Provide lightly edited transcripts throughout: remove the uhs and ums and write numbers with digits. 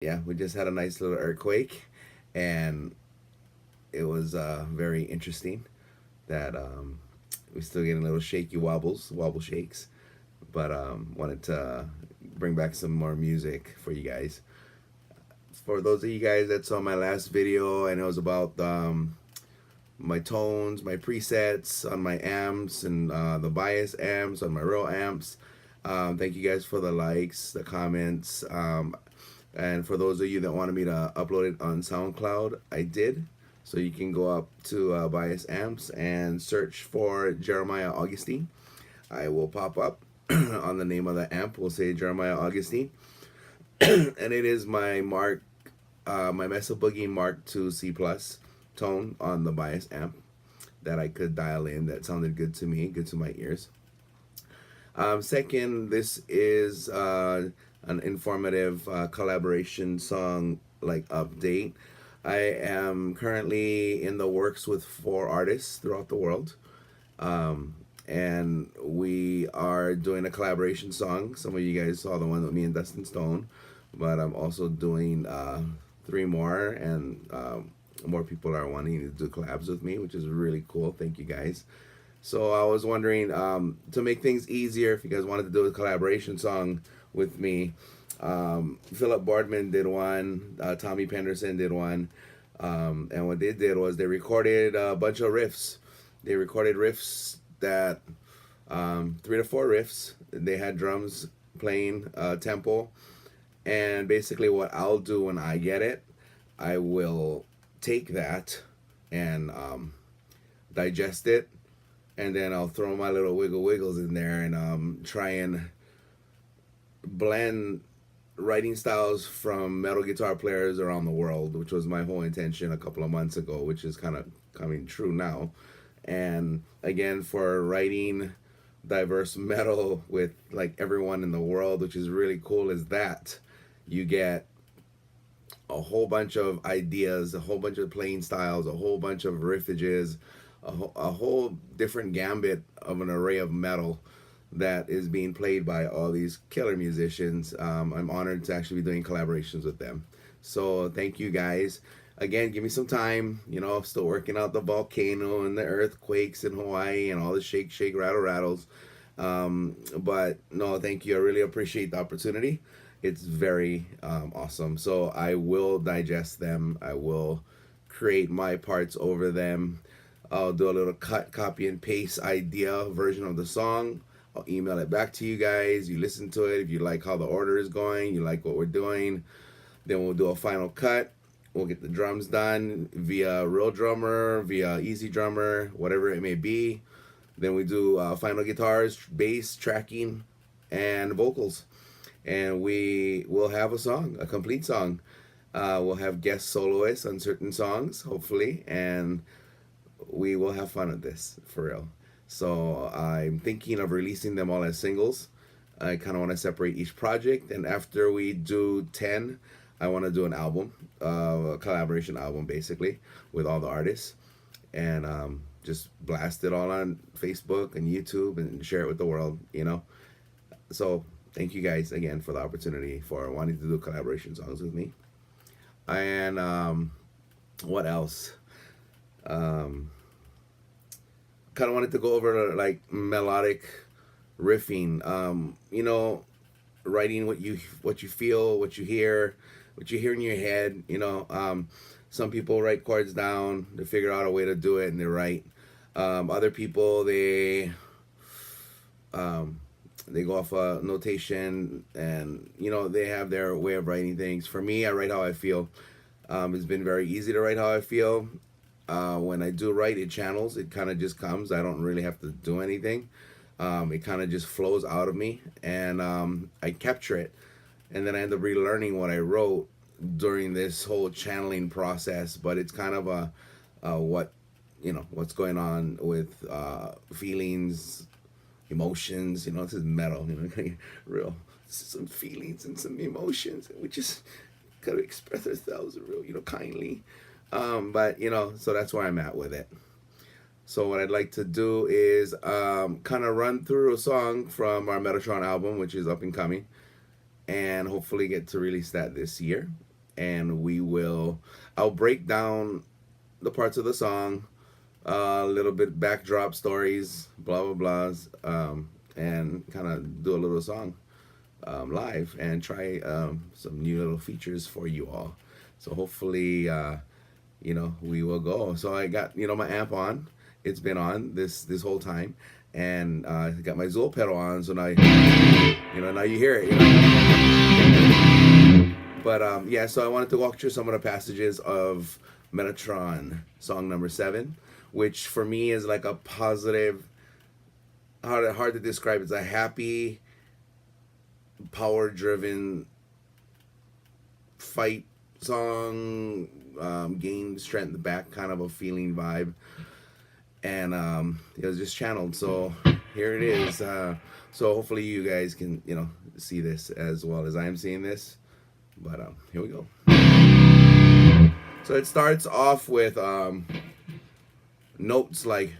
Yeah, we just had a nice little earthquake, and it was very interesting that we still getting little shaky wobble shakes, but wanted to bring back some more music for you guys. For those of you guys that saw my last video, and it was about my tones, my presets on my amps, and the bias amps on my real amps. Thank you guys for the likes, the comments. And for those of you that wanted me to upload it on SoundCloud, I did. So you can go up to Bias Amps and search for Jeremiah Augustine. I will pop up on the name of the amp. We'll say Jeremiah Augustine. And it is my Mesa Boogie Mark II C Plus tone on the Bias amp that I could dial in. That sounded good to me, good to my ears. Second, this is an informative collaboration song like update. I am currently in the works with 4 artists throughout the world. And we are doing a collaboration song. Some of you guys saw the one with me and Dustin Stone, but I'm also doing 3 more, and more people are wanting to do collabs with me, which is really cool. Thank you guys. So I was wondering, to make things easier, if you guys wanted to do a collaboration song with me, Philip Boardman did one, Tommy Penderson did one, and what they did was they recorded a bunch of riffs. They recorded riffs that 3 to 4 riffs. They had drums playing tempo, and basically what I'll do when I get it, I will take that and digest it, and then I'll throw my little wiggles in there, and try and blend writing styles from metal guitar players around the world, which was my whole intention a couple of months ago, which is kind of coming true now. And again, for writing diverse metal with like everyone in the world, which is really cool, is that you get a whole bunch of ideas, a whole bunch of playing styles, a whole bunch of riffages, a whole different gambit of an array of metal that is being played by all these killer musicians. I'm honored to actually be doing collaborations with them. So thank you guys. Again, give me some time. You know, I'm still working out the volcano and the earthquakes in Hawaii and all the shake, shake, rattle, rattles. But no, thank you. I really appreciate the opportunity. It's very awesome. So I will digest them. I will create my parts over them. I'll do a little cut, copy, and paste idea version of the song. I'll email it back to you guys. You listen to it. If you like how the order is going, you like what we're doing, then we'll do a final cut. We'll get the drums done via real drummer, via easy drummer, whatever it may be. Then we do final guitars, bass, tracking, and vocals. And we will have a song, a complete song. We'll have guest soloists on certain songs, hopefully, and we will have fun with this, for real. So I'm thinking of releasing them all as singles. I kind of want to separate each project, and after we do 10, I want to do an album, a collaboration album, basically, with all the artists, and just blast it all on Facebook and YouTube and share it with the world, you know. So thank you guys again for the opportunity for wanting to do collaboration songs with me. And what else? Um, Kind of wanted to go over like melodic riffing. You know, writing what you feel, what you hear in your head. You know, some people write chords down. They figure out a way to do it, and they write. Other people they go off a notation, and you know they have their way of writing things. For me, I write how I feel. It's been very easy to write how I feel. When I do write, it channels. It kind of just comes. I don't really have to do anything. It kind of just flows out of me, and I capture it, and then I end up relearning what I wrote during this whole channeling process. But it's kind of what you know what's going on with feelings, emotions. You know, this is metal. You know, real some feelings and some emotions. We just gotta express ourselves real, you know, kindly. But you know, so that's where I'm at with it. So what I'd like to do is kind of run through a song from our Metatron album, which is up and coming, and hopefully get to release that this year. and I'll break down the parts of the song, a little bit backdrop stories, blah blah blahs, and kind of do a little song live and try some new little features for you all. So hopefully, we will go. So I got my amp on. It's been on this whole time, and I got my Zool pedal on. So now now you hear it. But yeah, so I wanted to walk through some of the passages of Metatron, song number 7, which for me is like a positive, hard to describe. It's a happy, power-driven fight song, gain strength back kind of a feeling vibe. And it was just channeled. So here it is. So hopefully you guys can, see this as well as I am seeing this. But here we go. So it starts off with notes like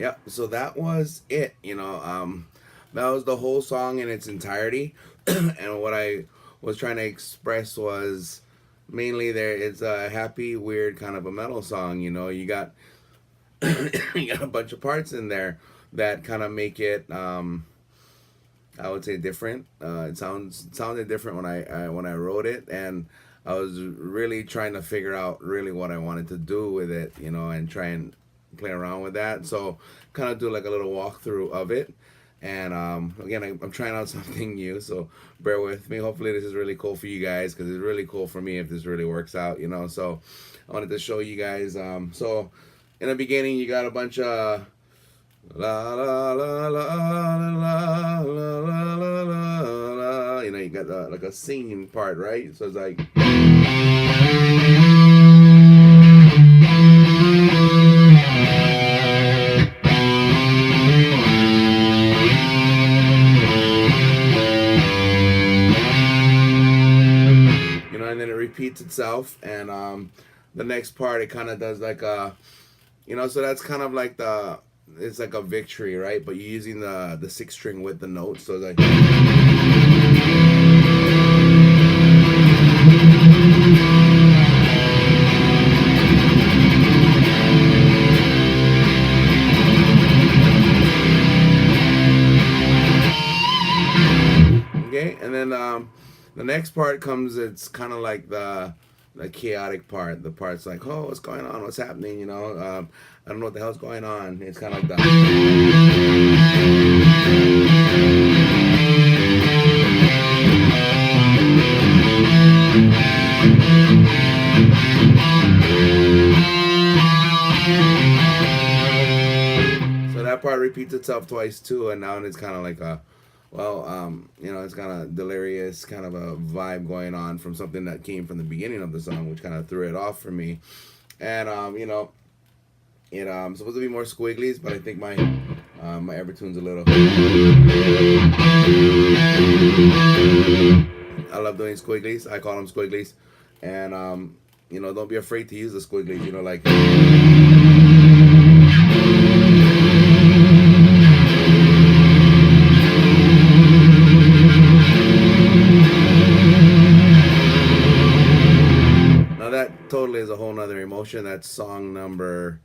Yeah, so that was it. That was the whole song in its entirety, and what I was trying to express was mainly there. It's a happy, weird kind of a metal song. You got you got a bunch of parts in there that kind of make it. I would say different. It sounded different when I wrote it, and I was really trying to figure out really what I wanted to do with it, and try and play around with that. So kind of do like a little walkthrough of it. And again, I'm trying out something new, so bear with me. Hopefully, this is really cool for you guys because it's really cool for me if this really works out, So I wanted to show you guys. So in the beginning, you got a bunch of la la la la la la la la la la. You got like a singing part, right? So it's like. And then it repeats itself, and the next part it kind of does like a, so that's kind of like it's like a victory, right? But you're using the sixth string with the notes, so it's like. Okay, and then the next part comes. It's kind of like the chaotic part. The part's like, oh, what's going on? What's happening? I don't know what the hell's going on. It's kind of like that. So that part repeats itself twice too, and now it's kind of like a. Well, it's kind of delirious, kind of a vibe going on from something that came from the beginning of the song, which kind of threw it off for me. And it's supposed to be more squigglies, but I think my Evertune's a little. I love doing squigglies. I call them squigglies, and don't be afraid to use the squigglies. Like. Totally is a whole nother emotion. That's song number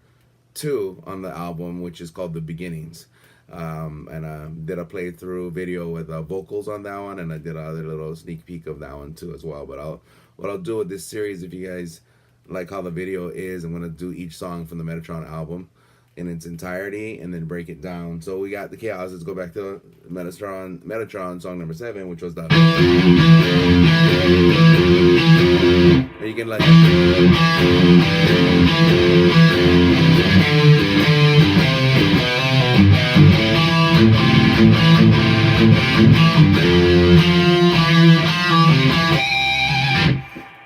2 on the album, which is called The Beginnings. And did a playthrough video with vocals on that one, and I did another little sneak peek of that one too as well. But what I'll do with this series, if you guys like how the video is, I'm gonna do each song from the Metatron album in its entirety and then break it down. So we got the chaos. Let's go back to Metatron song number 7, which was the. You can like.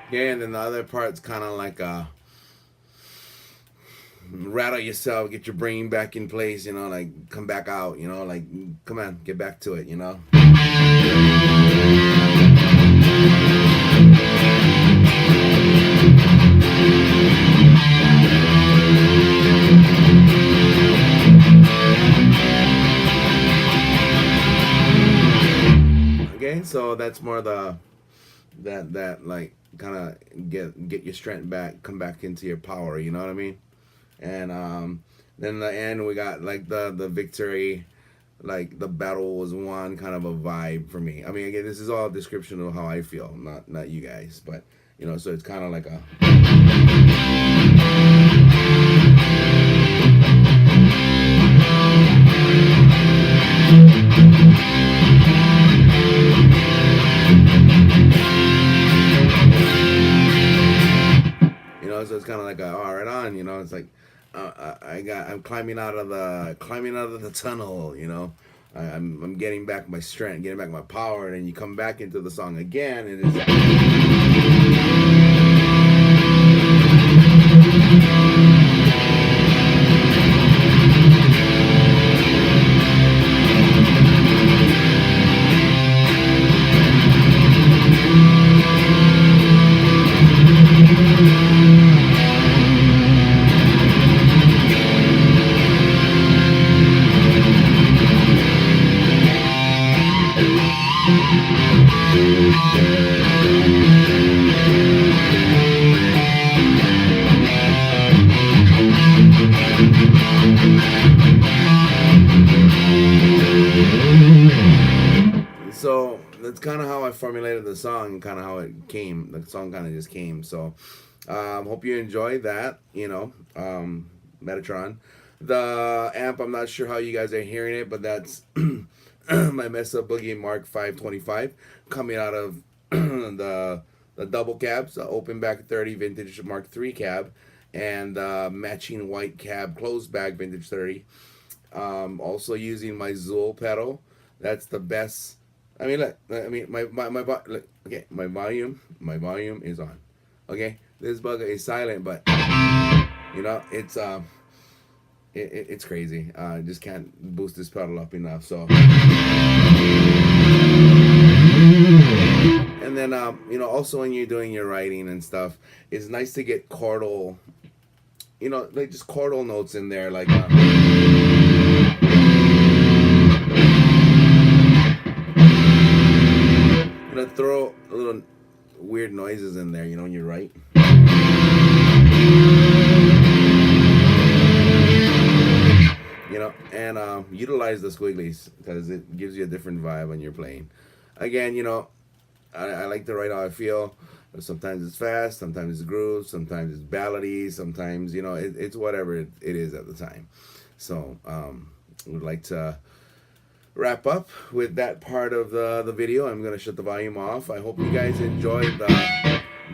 Yeah, and then the other part's kind of like a. Rattle yourself, get your brain back in place, like come back out, like come on, get back to it, Okay, so that's more that like kind of get your strength back, come back into your power, you know what I mean? And then the end we got like the victory, like the battle was won kind of a vibe for me. I mean, again, this is all a description of how I feel, not you guys, but so it's kind of like a. So it's kind of like all right on, it's like I'm climbing out of the tunnel, I'm getting back my strength, getting back my power, and then you come back into the song again, and it's. that's kind of how I formulated the song and kind of how it came. The song kind of just came. So hope you enjoy that. Metatron. The amp, I'm not sure how you guys are hearing it, but that's my Mesa Boogie Mark 525 coming out of the double cabs, the open back 30 vintage Mark 3 cab, and matching white cab closed back vintage 30. Also using my Zool pedal. That's the best. I mean, look. I mean, look, okay. My volume is on. Okay, this bugger is silent, but it's crazy. I just can't boost this pedal up enough. So, and then also when you're doing your writing and stuff, it's nice to get chordal, like just chordal notes in there, like. Throw a little weird noises in there, when you write. And utilize the squigglies because it gives you a different vibe when you're playing. Again, I like to write how I feel. Sometimes it's fast, sometimes it's groove, sometimes it's ballady, sometimes, it's whatever it is at the time. So, I would like to wrap up with that part of the video. I'm going to shut the volume off. I hope you guys enjoyed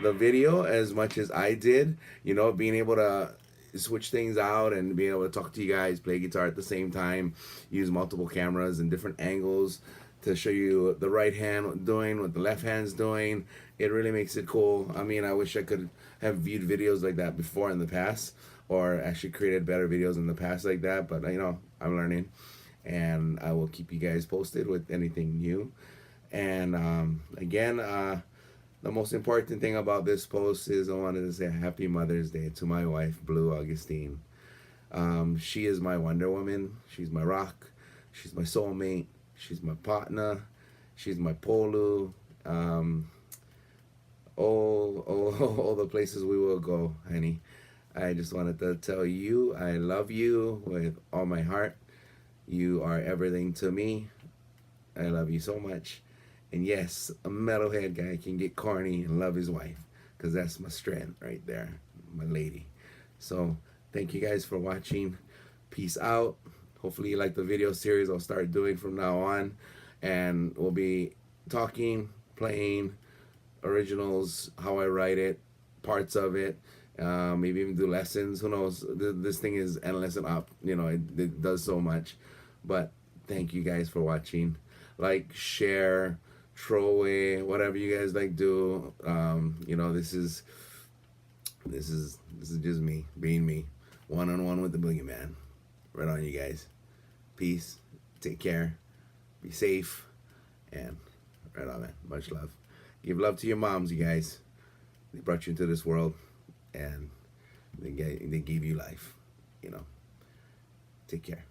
the video as much as I did. Being able to switch things out and being able to talk to you guys, play guitar at the same time, use multiple cameras and different angles to show you the right hand doing what the left hand's doing. It really makes it cool. I mean, I wish I could have viewed videos like that before in the past, or actually created better videos in the past like that, but I'm learning. And I will keep you guys posted with anything new. And again, the most important thing about this post is I wanted to say Happy Mother's Day to my wife, Blue Augustine. She is my Wonder Woman. She's my rock. She's my soulmate. She's my partner. She's my polu. All the places we will go, honey. I just wanted to tell you I love you with all my heart. You are everything to me. I love you so much. And yes, a metalhead guy can get corny and love his wife, because that's my strength right there, my lady. So thank you guys for watching. Peace out. Hopefully you like the video series I'll start doing from now on. And we'll be talking, playing originals, how I write it, parts of it. Maybe even do lessons. Who knows? This thing is endless and up. It does so much. But thank you guys for watching. Like, share, throw away, whatever you guys like do. This is just me being me, one-on-one with the Boogieman. Right on, you guys. Peace. Take care. Be safe. And right on, man. Much love. Give love to your moms, you guys. They brought you into this world, and they gave you life. Take care.